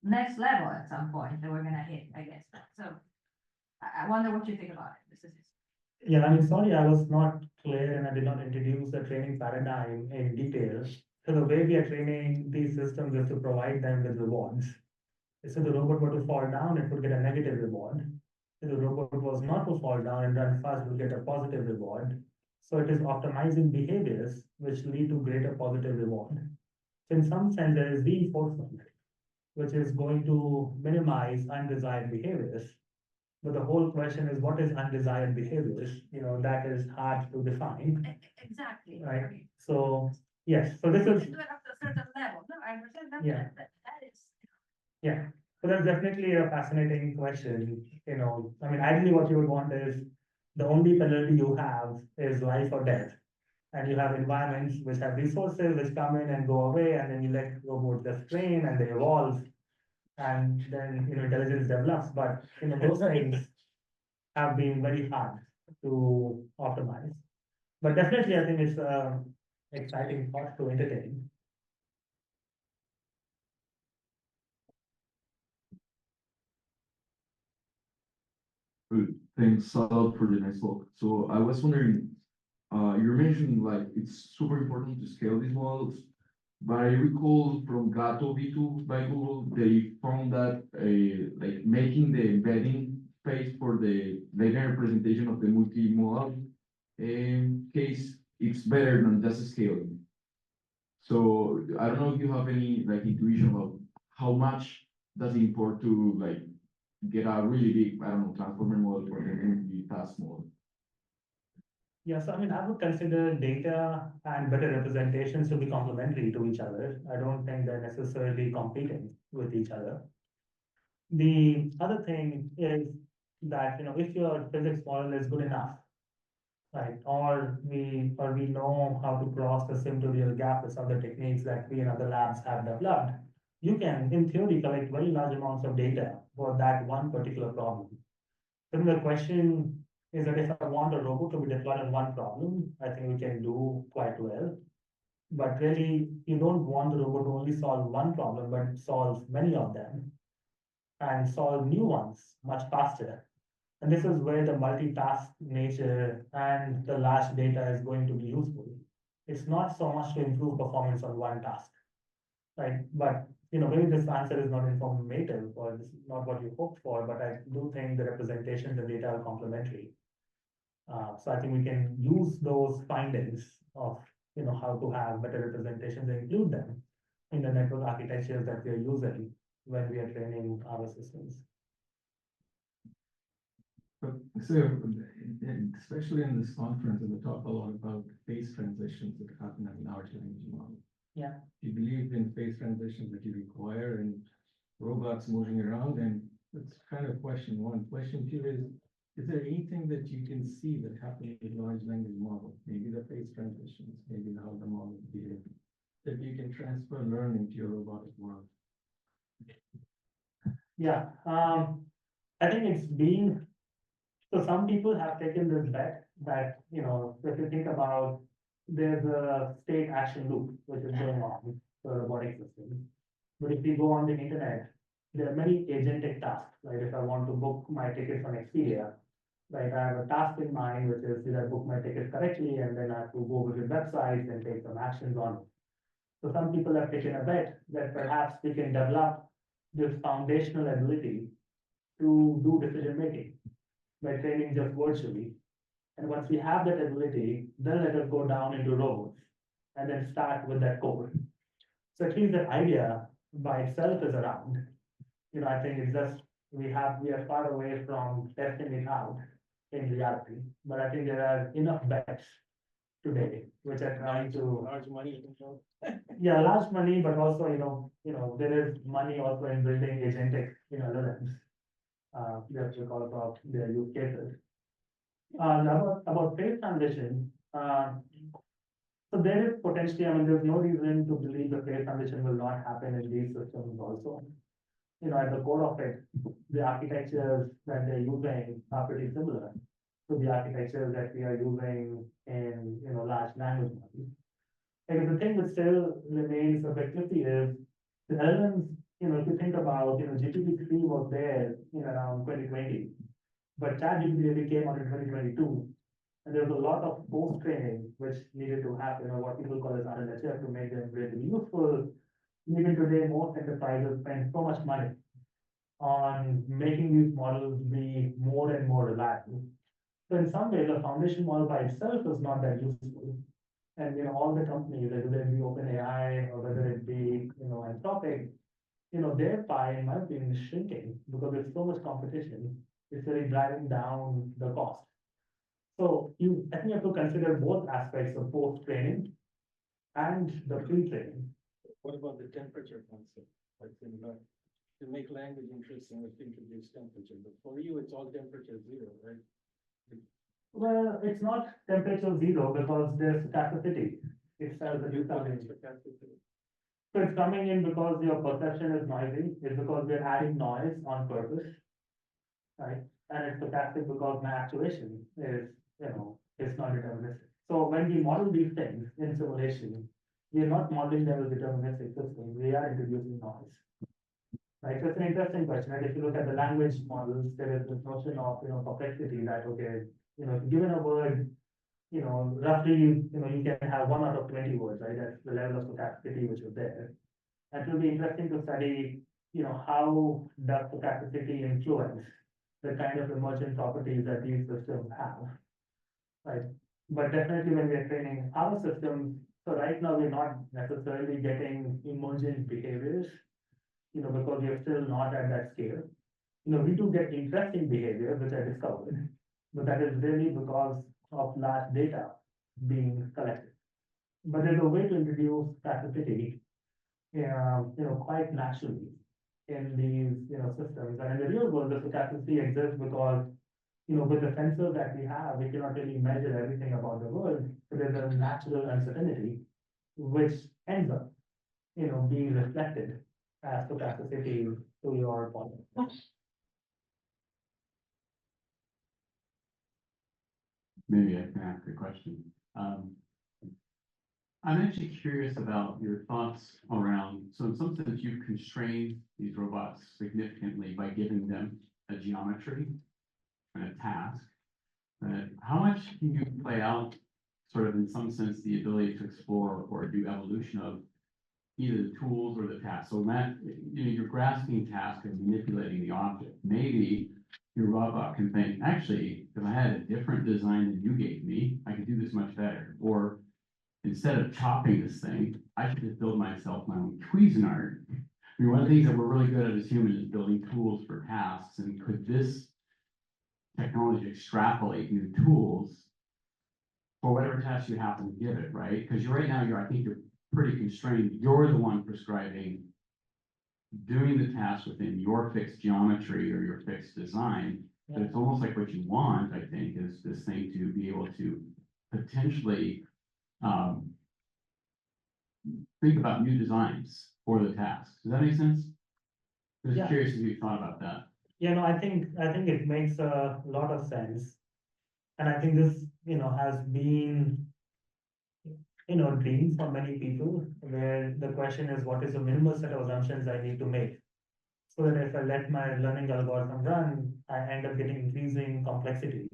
next level at some point that we're gonna hit, I guess. So I wonder what you think about it. This is Yeah, I mean, sorry, I was not clear and I did not introduce the training paradigm in detail. So the way we are training these systems is to provide them with rewards. So the robot were to fall down, it would get a negative reward. If the robot was not to fall down and run fast, it will get a positive reward. So it is optimizing behaviors which lead to greater positive reward. So in some sense, there is reinforcement, which is going to minimize undesired behaviors. But the whole question is, what is undesired behaviors? That is hard to define, exactly right? So, yes, so this is, do it up to a certain level. No, I understand that. Yeah. That is. yeah. So that's definitely a fascinating question. I mean, ideally what you would want is the only penalty you have is life or death. And you have environments which have resources which come in and go away, and then you let robots just train and they evolve. And then, intelligence develops, but, those things have been very hard to optimize. But definitely, I think it's an exciting thought to entertain. Good. Thanks, Sal, for the nice talk. So I was wondering, you mentioned like it's super important to scale these models, but I recall from Gato V2 by Google, they found that like making the embedding phase for the linear representation of the multimodal case, it's better than just scaling. So I don't know if you have any like intuition of how much does it import to like get a really big, I don't know, transformer model for the task model. Yeah, so I mean, I would consider data and better representations to be complementary to each other. I don't think they're necessarily competing with each other. The other thing is that, if your physics model is good enough, right, or we know how to cross the sim to real gap with some of the techniques that we and other labs have developed, you can, in theory, collect very large amounts of data for that one particular problem. Then the question is that if I want a robot to be deployed on one problem, I think we can do quite well. But really, you don't want the robot to only solve one problem, but solve many of them and solve new ones much faster. And this is where the multitask nature and the large data is going to be useful. It's not so much to improve performance on one task, right? But maybe this answer is not informative or this is not what you hoped for, but I do think the representation, the data are complementary. So I think we can use those findings of how to have better representations and include them in the network architectures that we are using when we are training our systems. So, especially in this conference, we talk a lot about phase transitions that happen in large language model. Yeah. Do you believe in phase transitions that you require and robots moving around? And that's kind of question one. Question two is there anything that you can see that happening in large language model? Maybe the phase transitions, maybe how the model behave, that you can transfer learning to your robotic world? Yeah, I think it's been, so some people have taken this bet that, if you think about, there's a state action loop which is going on for robotic systems. But if you go on the internet, there are many agentic tasks, right? If I want to book my tickets on Expedia, right, I have a task in mind, which is did I book my ticket correctly, and then I have to go visit websites and take some actions on it. So some people have taken a bet that perhaps we can develop this foundational ability to do decision making by training just virtually. And once we have that ability, then let us go down into robots and then start with that code. So at least that idea by itself is around. I think it's just we are far away from testing it out in reality. But I think there are enough bets today which are trying to Large money. yeah, large money, but also there is money also in building agentic LLMs. You have to call about their use cases. About phase transition, so there is potentially, there's no reason to believe the phase transition will not happen in these systems also. At the core of it, the architectures that they're using are pretty similar to the architectures that we are using in, large language models. And the thing that still remains a bit tricky is the LLMs, if you think about, GPT-3 was there in around 2020. But ChatGPT really came out in 2022, and there was a lot of post-training which needed to happen, or what people call as RLHF, to make them really useful. Even today, most enterprises spend so much money on making these models be more and more reliable. So in some ways, the foundation model by itself is not that useful. And all the companies, whether it be OpenAI or whether it be Anthropic, their pie, in my opinion, is shrinking because there's so much competition. It's really driving down the cost. So I think you have to consider both aspects of post-training and the pre-training. What about the temperature concept? Like to make language interesting, we have to introduce temperature. But for you, it's all temperature zero, right? Well, it's not temperature zero because there's stochasticity. It's So it's coming in because your perception is noisy. It's because we're adding noise on purpose, right? And it's stochastic because my actuation is, it's not deterministic. So when we model these things in simulation, we are not modeling them as deterministic systems. We are introducing noise. Right, so it's an interesting question, right? If you look at the language models, there is this notion of, complexity that, okay, given a word, roughly, you can have 1 out of 20 words, right? That's the level of stochasticity which is there. And it will be interesting to study, how does stochasticity influence the kind of emergent properties that these systems have, right? But definitely when we are training our systems, so right now we're not necessarily getting emergent behaviors, because we are still not at that scale. We do get interesting behavior, which I discovered, but that is really because of large data being collected. But there's a way to introduce stochasticity, quite naturally in these, systems. And in the real world, the stochasticity exists because, with the sensors that we have, we cannot really measure everything about the world. So there's a natural uncertainty, which ends up, being reflected as stochasticity to your problem. maybe I can ask a question. I'm actually curious about your thoughts around, so in some sense, you've constrained these robots significantly by giving them a geometry and a task. How much can you play out, sort of in some sense, the ability to explore or do evolution of either the tools or the task? So Matt, you're grasping task and manipulating the object. Maybe your robot can think, actually, if I had a different design than you gave me, I could do this much better. Or instead of chopping this thing, I should just build myself my own Cuisinart. I mean, one of the things that we're really good at as humans is building tools for tasks. And could this technology extrapolate new tools for whatever task you happen to give it, right? Because right now, I think you're pretty constrained. You're the one prescribing doing the task within your fixed geometry or your fixed design. But it's almost like what you want, I think, is this thing to be able to potentially think about new designs for the task. Does that make sense? Just Yeah. curious if you thought about that. Yeah, no, I think it makes a lot of sense. And I think this, has been, dream for many people, where the question is, what is the minimal set of assumptions I need to make? So that if I let my learning algorithm run, I end up getting increasing complexity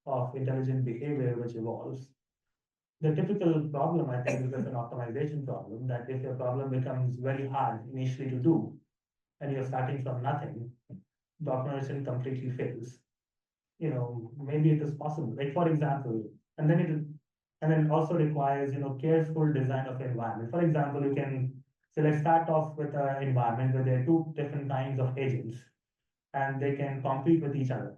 of intelligent behavior which evolves. The typical problem, I think, is just an optimization problem, that if your problem becomes very hard initially to do, and you're starting from nothing, the optimization completely fails. Maybe it is possible. Like, for example, and then it also requires, careful design of environment. For example, you can, so let's start off with an environment where there are two different kinds of agents, and they can compete with each other,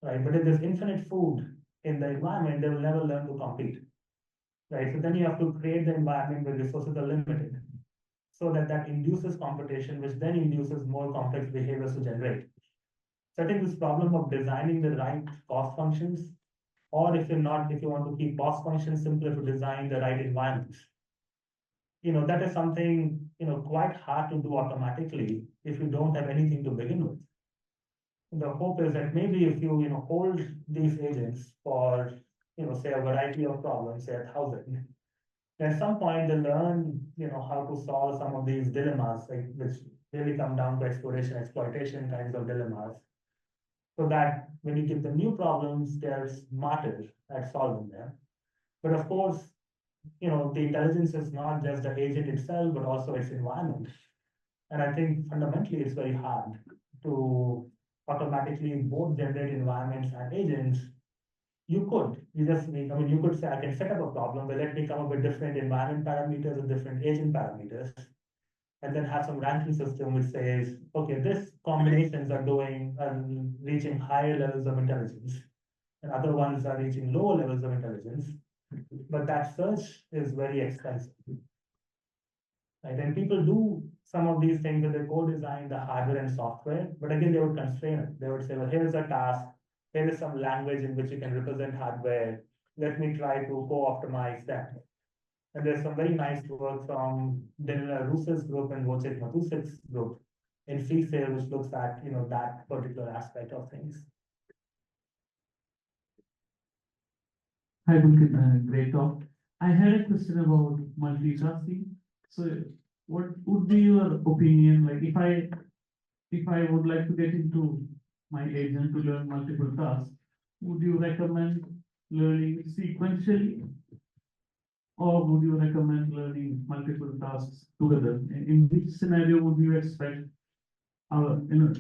right? But if there's infinite food in the environment, they will never learn to compete, right? So then you have to create the environment where resources are limited, so that induces competition, which then induces more complex behaviors to generate. So I think this problem of designing the right cost functions, or if you want to keep cost functions simpler, to design the right environments. That is something, quite hard to do automatically if you don't have anything to begin with. The hope is that maybe if you, hold these agents for, say a variety of problems, say 1,000, at some point they learn, how to solve some of these dilemmas, like, which really come down to exploration, exploitation kinds of dilemmas. So that when you give them new problems, they're smarter at solving them. But of course, the intelligence is not just the agent itself, but also its environment. And I think fundamentally it's very hard to automatically both generate environments and agents. You could say, I can set up a problem, but let me come up with different environment parameters and different agent parameters, and then have some ranking system which says, okay, this combinations are reaching higher levels of intelligence, and other ones are reaching lower levels of intelligence. But that search is very expensive. Right? And people do some of these things with the co-design, the hardware and software, but again, they would constrain it. They would say, well, here's a task, here is some language in which you can represent hardware. Let me try to co-optimize that. And there's some very nice work from Daniela Russo's group and Wojciech Matusik's group in Freesail, which looks at, that particular aspect of things. Hi, Pulkit, great talk. I had a question about multitasking. So what would be your opinion, like if I would like to get into my agent to learn multiple tasks, would you recommend learning sequentially? Or would you recommend learning multiple tasks together? In which scenario would you expect,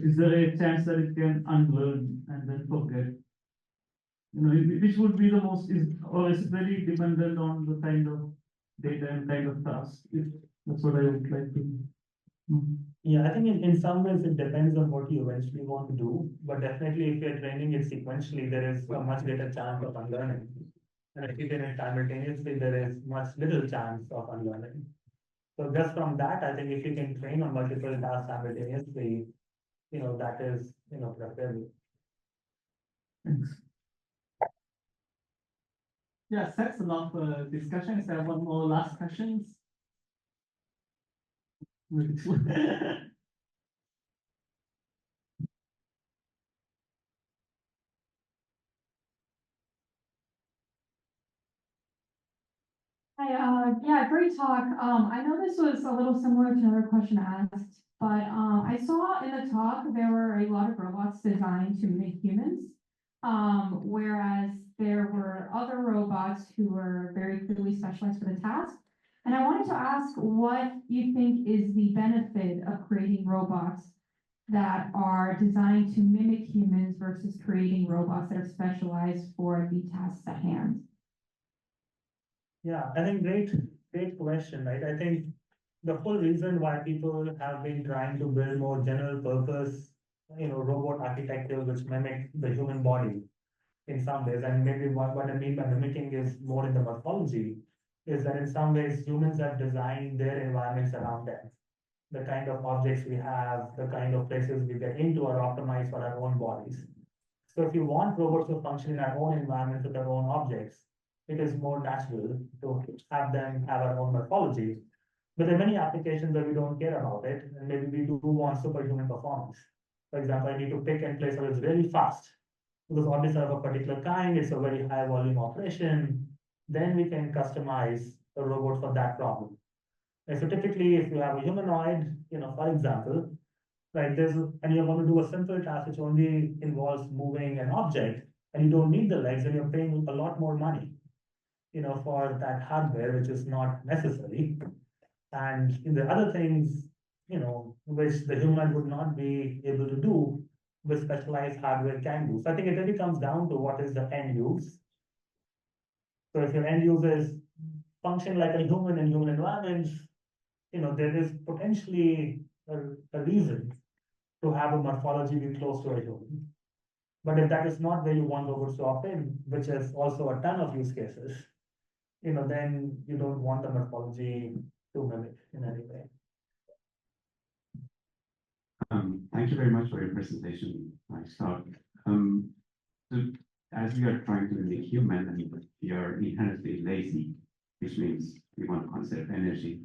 is there a chance that it can unlearn and then forget? Which would be the most, or is it very dependent on the kind of data and kind of task? That's what I would like to know. Yeah, I think in some ways it depends on what you eventually want to do, but definitely if you're training it sequentially, there is a much greater chance of unlearning. And if you train it simultaneously, there is much little chance of unlearning. So just from that, I think if you can train on multiple tasks simultaneously, that is, preferable. Thanks. Yeah, that's enough discussion. Is there one more last questions? Hi, yeah, great talk. I know this was a little similar to another question asked, but, I saw in the talk, there were a lot of robots designed to mimic humans. Whereas there were other robots who were very clearly specialized for the task. And I wanted to ask what you think is the benefit of creating robots that are designed to mimic humans versus creating robots that are specialized for the tasks at hand. Yeah, I think great question, right? I think the whole reason why people have been trying to build more general purpose, robot architecture which mimic the human body in some ways, and maybe what I mean by mimicking is more in the morphology, is that in some ways humans have designed their environments around them. The kind of objects we have, the kind of places we get into are optimized for our own bodies. So if you want robots to function in our own environment with their own objects, it is more natural to have them have our own morphology. But there are many applications where we don't care about it, and maybe we do want superhuman performance. For example, I need to pick and place objects really fast. Because objects are of a particular kind, it's a very high volume operation, then we can customize the robot for that problem. And so typically, if you have a humanoid, for example, right, and you're going to do a simple task which only involves moving an object, and you don't need the legs, and you're paying a lot more money, for that hardware, which is not necessary. And the other things, which the human would not be able to do, with specialized hardware can do. So I think it really comes down to what is the end use. So if your end users function like a human in human environments, there is potentially a reason to have a morphology be close to a human. But if that is not where you want robots to operate, which is also a ton of use cases, then you don't want the morphology to mimic in any way. Thank you very much for your presentation. Nice talk. So as we are trying to mimic human, and we are inherently lazy, which means we want to conserve energy.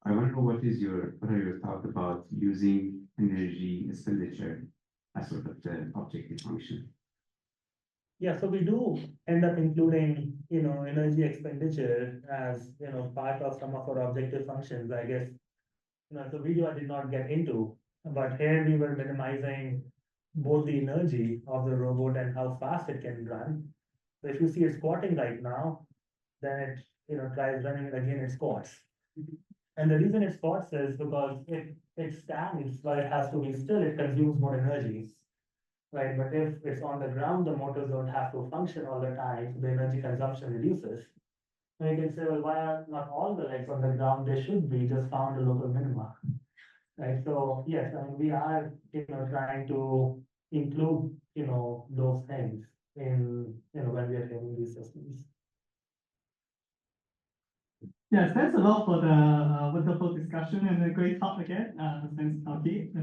I want to know what are your thoughts about using energy expenditure as sort of the objective function? Yeah, so we do end up including, energy expenditure as, part of some of our objective functions, I guess. The video I did not get into, but here we were minimizing both the energy of the robot and how fast it can run. So if you see it squatting right now, then it, tries running it again, it squats. And the reason it squats is because it stands, but it has to be still, it consumes more energy. Right, but if it's on the ground, the motors don't have to function all the time, the energy consumption reduces. And you can say, well, why are not all the legs on the ground? They should be, just found a local minima. Right, so yes, I mean, we are, trying to include, those things in, when we are training these systems. Yes, thanks a lot for the wonderful discussion and a great talk again. Thanks, Pulkit.